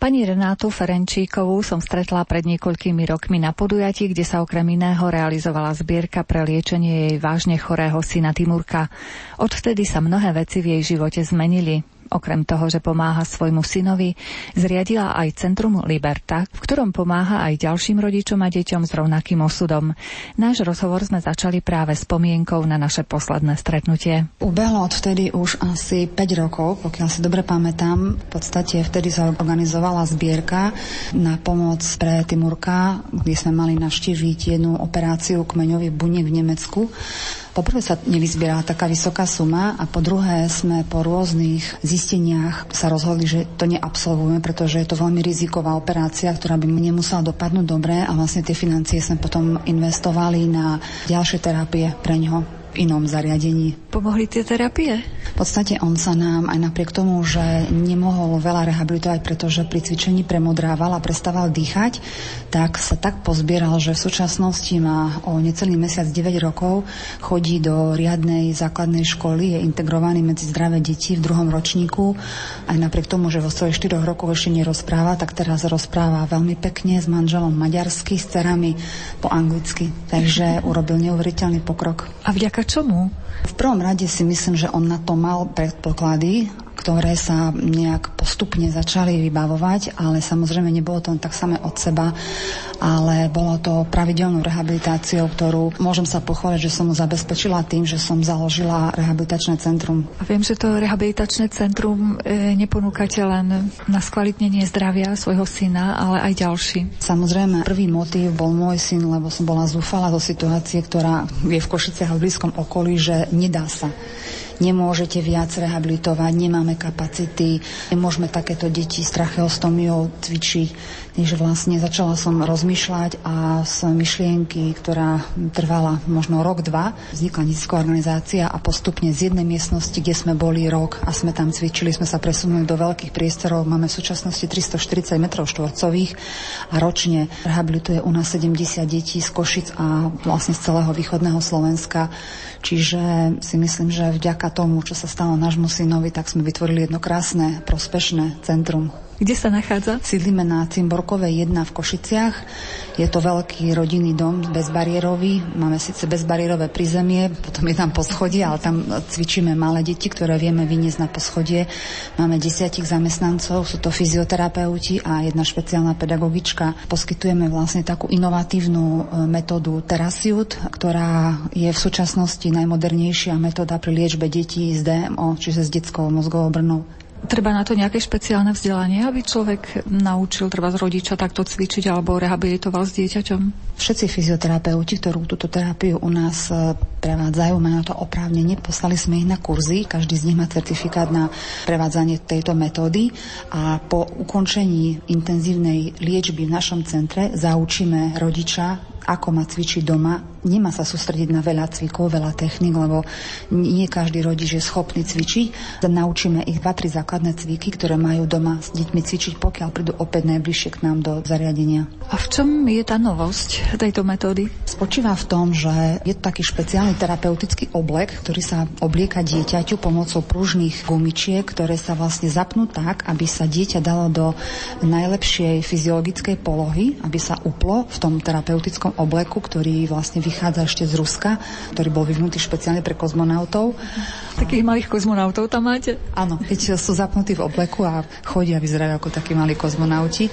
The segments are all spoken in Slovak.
Pani Renátu Ferenčíkovú som stretla pred niekoľkými rokmi na podujatí, kde sa okrem iného realizovala zbierka pre liečenie jej vážne chorého syna Timurka. Odvtedy sa mnohé veci v jej živote zmenili. Okrem toho, že pomáha svojmu synovi, zriadila aj Centrum Liberta, v ktorom pomáha aj ďalším rodičom a deťom s rovnakým osudom. Náš rozhovor sme začali práve spomienkou na naše posledné stretnutie. Ubehlo odvtedy už asi 5 rokov, pokiaľ si dobre pamätám. V podstate vtedy sa organizovala zbierka na pomoc pre Timurka, kde sme mali navštíviť jednu operáciu kmeňových buniek v Nemecku. Poprvé sa nevyzbierala taká vysoká suma a po druhé sme po rôznych zisteniach sa rozhodli, že to neabsolvujeme, pretože je to veľmi riziková operácia, ktorá by nemusela dopadnúť dobre a vlastne tie financie sme potom investovali na ďalšie terapie pre ňoho v inom zariadení. Pomohli tie terapie? V podstate on sa nám aj napriek tomu, že nemohol veľa rehabilitovať, pretože pri cvičení premodrával a prestával dýchať, tak sa tak pozbieral, že v súčasnosti má o necelý mesiac 9 rokov, chodí do riadnej základnej školy, je integrovaný medzi zdravé deti v 2. ročníku. Aj napriek tomu, že vo svojich 4 rokoch ešte nerozpráva, tak teraz rozpráva veľmi pekne s manželom maďarsky, s dcerami po anglicky. Takže urobil neuveriteľný pokrok. A vďaka čomu? V prvom rade si myslím, že on na to mal predpoklady, ktoré sa nejak postupne začali vybavovať, ale samozrejme nebolo to tak samé od seba, ale bolo to pravidelnou rehabilitáciou, ktorú môžem sa pochváliť, že som mu zabezpečila tým, že som založila rehabilitačné centrum. A viem, že to rehabilitačné centrum neponúkate len na skvalitnenie zdravia svojho syna, ale aj ďalší. Samozrejme, prvý motív bol môj syn, lebo som bola zúfala zo situácie, ktorá je v Košiciach a v blízkom okolí, že nedá sa. Nemôžete viac rehabilitovať, nemáme kapacity, nemôžeme takéto deti s tracheostomiou cvičiť. Takže vlastne začala som rozmýšľať a z myšlienky, ktorá trvala možno rok, 2, vznikla nezisková organizácia a postupne z jednej miestnosti, kde sme boli rok a sme tam cvičili, sme sa presunuli do veľkých priestorov. Máme v súčasnosti 340 m2 a ročne rehabilituje u nás 70 detí z Košic a vlastne z celého východného Slovenska. Čiže si myslím, že vďaka tomu, čo sa stalo nášmu synovi, tak sme vytvorili jedno krásne, prospešné centrum. Kde sa nachádza? Sídlime na Cimborkovej 1 v Košiciach. Je to veľký rodinný dom, bezbariérový. Máme síce bezbariérové prízemie, potom je tam poschodie, ale tam cvičíme malé deti, ktoré vieme vyniesť na poschodie. Máme 10 zamestnancov, sú to fyzioterapeuti a jedna špeciálna pedagogička. Poskytujeme vlastne takú inovatívnu metódu Terasiut, ktorá je v súčasnosti najmodernejšia metóda pri liečbe detí z DMO, čiže s detskou mozgovou brnou. Treba na to nejaké špeciálne vzdelanie, aby človek naučil treba z rodiča takto cvičiť alebo rehabilitoval s dieťaťom? Všetci fyzioterapeuti, ktorí túto terapiu u nás prevádzajú, majú na to oprávnenie. Poslali sme ich na kurzy, každý z nich má certifikát na prevádzanie tejto metódy a po ukončení intenzívnej liečby v našom centre zaučíme rodiča, ako má cvičiť doma. Nemá sa sústrediť na veľa cvikov, veľa techník, lebo nie každý rodič je schopný cvičiť. Naučíme ich 2-3 základné cviky, ktoré majú doma s deťmi cvičiť, pokiaľ prídu opäť najbližšie k nám do zariadenia. A v čom je tá novosť tejto metódy? Spočíva v tom, že je taký špeciálny terapeutický oblek, ktorý sa oblieka dieťaťu pomocou pružných gumičiek, ktoré sa vlastne zapnú tak, aby sa dieťa dalo do najlepšej fyziologickej polohy, aby sa uplo v tom terapeutickom obleku, ktorý vlastne vychádza ešte z Ruska, ktorý bol vyvinutý špeciálne pre kozmonautov. Takých malých kozmonautov tam máte? Áno, keď sú zapnutí v obleku a chodia a vyzerajú ako takí malí kozmonauti.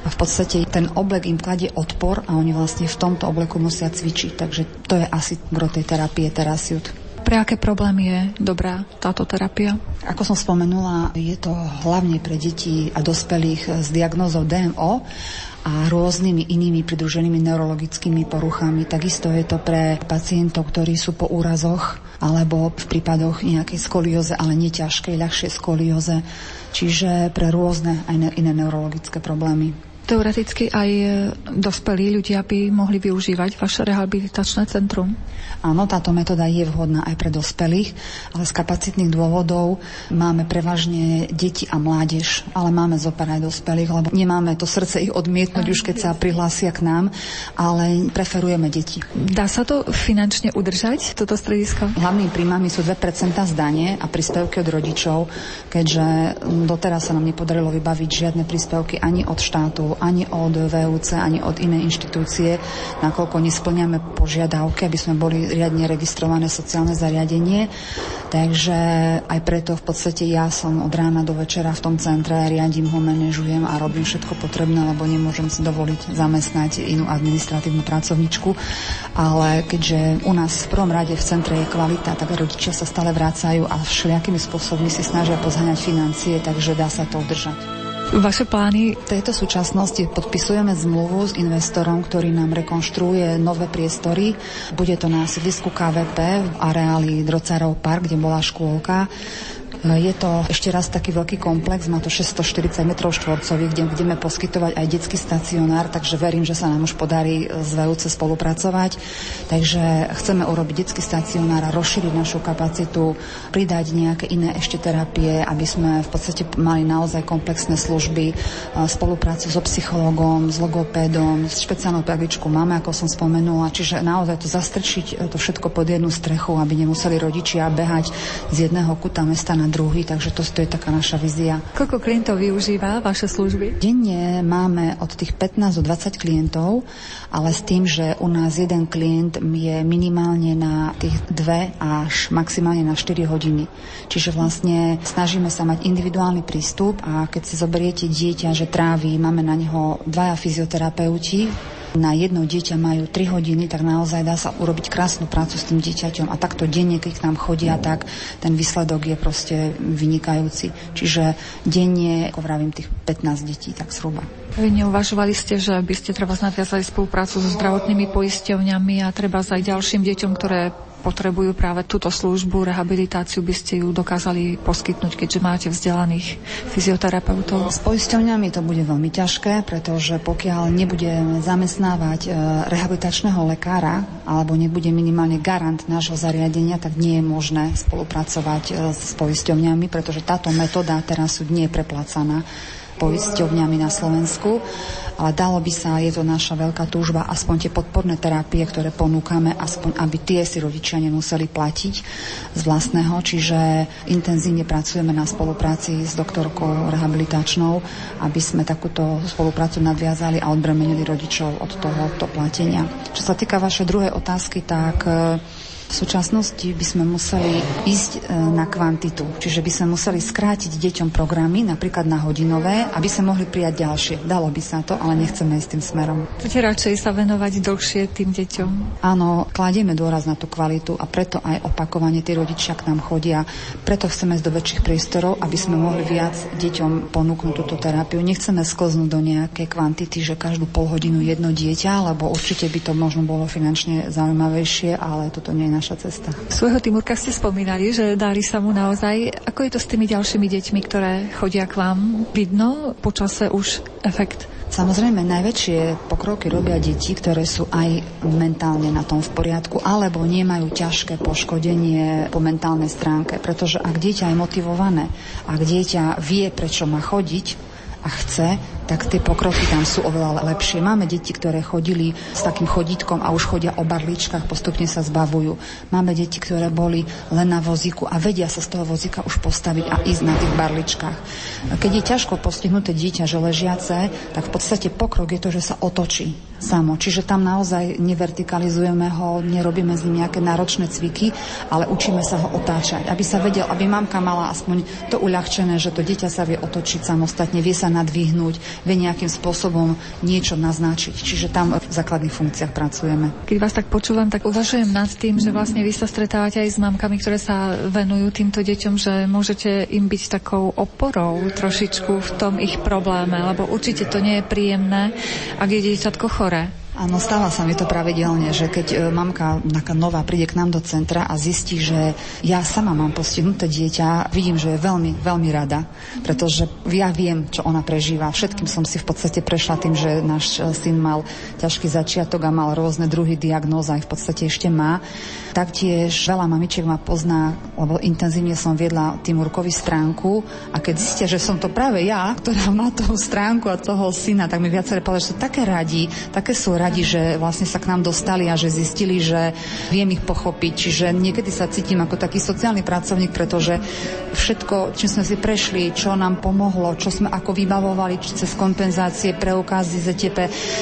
A v podstate ten oblek im kladie odpor a oni vlastne v tomto obleku musia cvičiť. Takže to je asi gro tej terapie Terasiut. Pre aké problémy je dobrá táto terapia? Ako som spomenula, je to hlavne pre deti a dospelých s diagnózou DMO a rôznymi inými pridruženými neurologickými poruchami. Takisto je to pre pacientov, ktorí sú po úrazoch alebo v prípadoch nejakej skolióze, ale neťažkej, ľahšej skolióze. Čiže pre rôzne aj iné neurologické problémy. Teoreticky aj dospelí ľudia by mohli využívať vaše rehabilitačné centrum? Áno, táto metóda je vhodná aj pre dospelých, ale z kapacitných dôvodov máme prevažne deti a mládež, ale máme zopár aj dospelých, lebo nemáme to srdce ich odmietnúť už keď sa prihlásia k nám, ale preferujeme deti. Dá sa to finančne udržať, toto stredisko? Hlavnými príjmami sú 2% z dane a príspevky od rodičov, keďže doteraz sa nám nepodarilo vybaviť žiadne príspevky ani od štátu, ani od VUC, ani od inej inštitúcie, nakoľko nesplňame požiadavky, aby sme boli riadne registrované sociálne zariadenie. Takže aj preto v podstate ja som od rána do večera v tom centre, riadím ho, manažujem a robím všetko potrebné, lebo nemôžem si dovoliť zamestnať inú administratívnu pracovničku. Ale keďže u nás v prvom rade v centre je kvalita, tak rodičia sa stále vracajú a všelijakými spôsobmi si snažia pozháňať financie, takže dá sa to udržať. Vaše plány? V tejto súčasnosti podpisujeme zmluvu s investorom, ktorý nám rekonštruuje nové priestory. Bude to na sídlisku KVP v areáli Drocárov park, kde bola škôlka. Je to ešte raz taký veľký komplex, má to 640 m štvorcových, kde budeme poskytovať aj detský stacionár, takže verím, že sa nám už podarí s VUC spolupracovať. Takže chceme urobiť detský stacionár a rozšíriť našu kapacitu, pridať nejaké iné ešte terapie, aby sme v podstate mali naozaj komplexné služby, spoluprácu so psychológom, s logopédom, s špeciálnou pedagogičkou máme, ako som spomenula, čiže naozaj to zastrčiť to všetko pod jednu strechu, aby nemuseli rodičia behať z jedného kuta mesta na druhý, takže to je taká naša vízia. Koľko klientov využíva vaše služby? Denne máme od tých 15 do 20 klientov, ale s tým, že u nás jeden klient je minimálne na tých 2 až maximálne na 4 hodiny. Čiže vlastne snažíme sa mať individuálny prístup a keď si zoberiete dieťa, že trávi, máme na neho 2 fyzioterapeuti, na jedno dieťa majú 3 hodiny, tak naozaj dá sa urobiť krásnu prácu s tým dieťaťom a takto denne, keď k nám chodia, tak ten výsledok je proste vynikajúci. Čiže denne, ako vravím, tých 15 detí, tak zhruba. Vy neuvažovali ste, že by ste treba nadviazali spoluprácu so zdravotnými poisťovňami a treba aj ďalším deťom, ktoré potrebujú práve túto službu, rehabilitáciu, by ste ju dokázali poskytnúť, keďže máte vzdelaných fyzioterapeutov? S poisťovňami to bude veľmi ťažké, pretože pokiaľ nebudeme zamestnávať rehabilitačného lekára alebo nebude minimálne garant nášho zariadenia, tak nie je možné spolupracovať s poisťovňami, pretože táto metóda teraz nie je preplácaná poisťovňami na Slovensku, ale dalo by sa, je to naša veľká túžba, aspoň tie podporné terapie, ktoré ponúkame, aspoň aby tie si rodičia nemuseli platiť z vlastného, čiže intenzívne pracujeme na spolupráci s doktorkou rehabilitačnou, aby sme takúto spoluprácu nadviazali a odbremenili rodičov od tohoto platenia. Čo sa týka vašej druhej otázky, tak v súčasnosti by sme museli ísť na kvantitu, čiže by sme museli skrátiť deťom programy, napríklad na hodinové, aby sa mohli prijať ďalšie. Dalo by sa to, ale nechceme ísť tým smerom. Chcete radšej sa venovať dlhšie tým deťom? Áno, kladieme dôraz na tú kvalitu a preto aj opakovane tí rodičia k nám chodia. Preto chceme ísť do väčších priestorov, aby sme mohli viac deťom ponúknuť túto terapiu. Nechceme sklznúť do nejakej kvantity, že každú pol hodinu jedno dieťa, lebo určite by to možno bolo finančne zaujímavejšie, ale toto nie je naša cesta. Svojho Timurka ste spomínali, že darí sa mu naozaj. Ako je to s tými ďalšími deťmi, ktoré chodia k vám? Vidno počase už efekt? Samozrejme, najväčšie pokroky robia deti, ktoré sú aj mentálne na tom v poriadku, alebo nemajú ťažké poškodenie po mentálnej stránke. Pretože ak dieťa je motivované, ak dieťa vie, prečo má chodiť a chce, tak tie pokroky tam sú oveľa lepšie. Máme deti, ktoré chodili s takým chodítkom a už chodia o barličkách, postupne sa zbavujú. Máme deti, ktoré boli len na vozíku a vedia sa z toho vozíka už postaviť a ísť na tých barličkách. Keď je ťažko postihnuté dieťa, že ležiace, tak v podstate pokrok je to, že sa otočí samo. Čiže tam naozaj nevertikalizujeme ho, nerobíme s ním nejaké náročné cviky, ale učíme sa ho otáčať, aby sa vedel, aby mamka mala aspoň to uľahčené, že to dieťa sa vie otočiť samostatne, vie sa nadvihnúť, vie nejakým spôsobom niečo naznačiť. Čiže tam v základných funkciách pracujeme. Keď vás tak počúvam, tak uvažujem nad tým, že vlastne vy sa stretávate aj s mamkami, ktoré sa venujú týmto deťom, že môžete im byť takou oporou trošičku v tom ich probléme, lebo určite to nie je príjemné, ak je dieťatko choré. Áno, stáva sa mi to pravidelne, že keď mamka taká nová príde k nám do centra a zistí, že ja sama mám postihnuté dieťa, vidím, že je veľmi, veľmi rada, pretože ja viem, čo ona prežíva. Všetkým som si v podstate prešla tým, že náš syn mal ťažký začiatok a mal rôzne druhy diagnóz a v podstate ešte má. Taktiež veľa mamičiek ma pozná, lebo intenzívne som viedla Timurkovi stránku a keď zistia, že som to práve ja, ktorá má tú stránku a toho syna, tak mi viaceré povedali, že sú také radi, také sú radi, že vlastne sa k nám dostali a že zistili, že viem ich pochopiť. Čiže niekedy sa cítim ako taký sociálny pracovník, pretože všetko, čím sme si prešli, čo nám pomohlo, čo sme ako vybavovali cez kompenzácie, preukazy ZTP.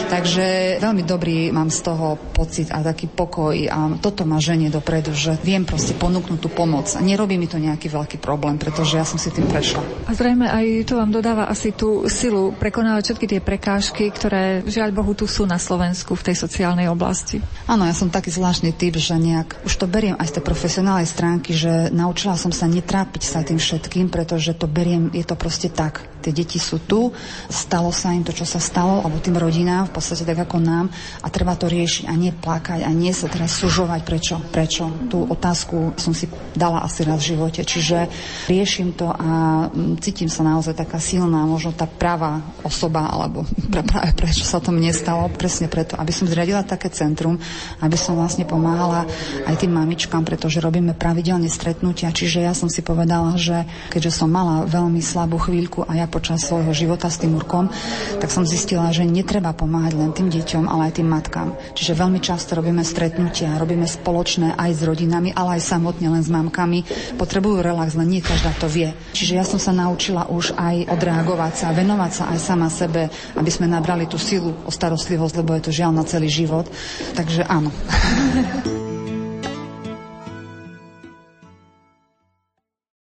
Takže veľmi dobrý mám z toho pocit a taký pokoj a toto ma ženie dopredu, že viem proste ponúknuť tú pomoc. A nerobí mi to nejaký veľký problém, pretože ja som si tým prešla. A zrejme aj to vám dodáva asi tú silu prekonávať všetky tie prekážky, ktoré žiaľ Bohu tu sú na Slovensku v tej sociálnej oblasti. Áno, ja som taký zvláštny typ, že nejak už to beriem aj z tej profesionálnej stránky, že naučila som sa netrápiť sa tým všetkým, pretože to beriem, je to proste tak. Tie deti sú tu, stalo sa im to, čo sa stalo, alebo tým rodinám, v podstate tak ako nám, a treba to riešiť a nie plakať a nie sa teraz sužovať, prečo. Tú otázku som si dala asi raz v živote, čiže riešim to a cítim sa naozaj taká silná, možno tá pravá osoba, alebo práve prečo sa to mne stalo, presne preto, aby som zriadila také centrum, aby som vlastne pomáhala aj tým mamičkám, pretože robíme pravidelne stretnutia, čiže ja som si povedala, že keďže som mala veľmi slabú chvíľku a ja počas svojho života s Timurkom, tak som zistila, že netreba pomáhať len tým deťom, ale aj tým matkám. Čiže veľmi často robíme stretnutia, robíme spoločné aj s rodinami, ale aj samotne len s mamkami. Potrebujú relax, len nie každá to vie. Čiže ja som sa naučila už aj odreagovať sa, venovať sa aj sama sebe, aby sme nabrali tú silu o starostlivosť, lebo je to žiaľ na celý život. Takže áno.